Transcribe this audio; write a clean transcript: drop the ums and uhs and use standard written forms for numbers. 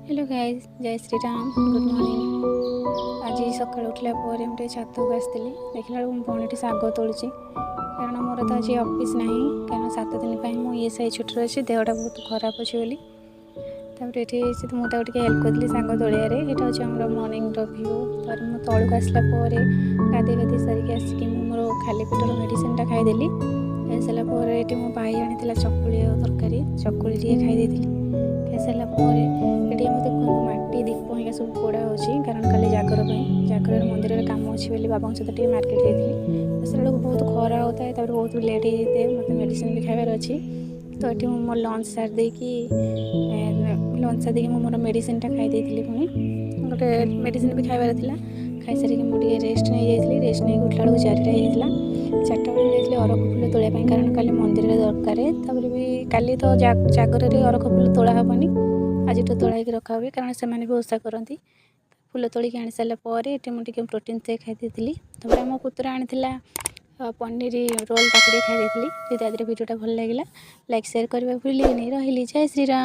Hello guys, जय Shri Ram, good morning. आज सकाल उठला पर मुझे छात को आसती देखला बेलू मो भौणी शाग तोलुची कारण मोर तो आज ऑफिस ना कारण 7 दिन मुझे ESI छुट्टी अच्छी देहटा बहुत खराब अच्छे बोली ये मुझे हेल्प करी शाग तोड़े ये हूँ मॉर्निंग व्यू। तर मुझे तौक आसला गाधे गाधे सारिक आसिक मोर खाली पेटर मेडिसिनटा खाईदेली। खाई सारापर ये मो भाई आनी चकुली तरकारी चकुली टे खाई खाई सारापर ये मत देखो माटी दीप हिंगा सब पोड़ा हो कारण कल जागर मंदिर काम अच्छी बोली बाबा सहित मार्केट जाती से बहुत खरा होता है बहुत लेट हो मत मेडिसिन भी खाइबार अच्छी। तो ये मो लंच सार लंच सार मोर मेडिसिनटा खाई पुणी गोटे मेडिसिन भी खाइबार था। खाई सारिक मुझे रेस्ट नहीं जाइए रेस्ट नहीं उठला बेलू 4टा होता 4टा बेलू जाइए अरख फुल तोड़ाई कारण कल मंदिर दरकार भी काली तो जागर अरख फुल तोड़ा हेनी आज तोड़ाई रखा हुए कारण से भी ओषा करती। फुल तोड़िक आनी सारापर ये मुझे प्रोटीन शेक खाई मो पुतुरा आनी पनीर रोल ताकि खाई भिडियोटा भल लगे लाइक शेयर करने भूल रही। जय श्री राम।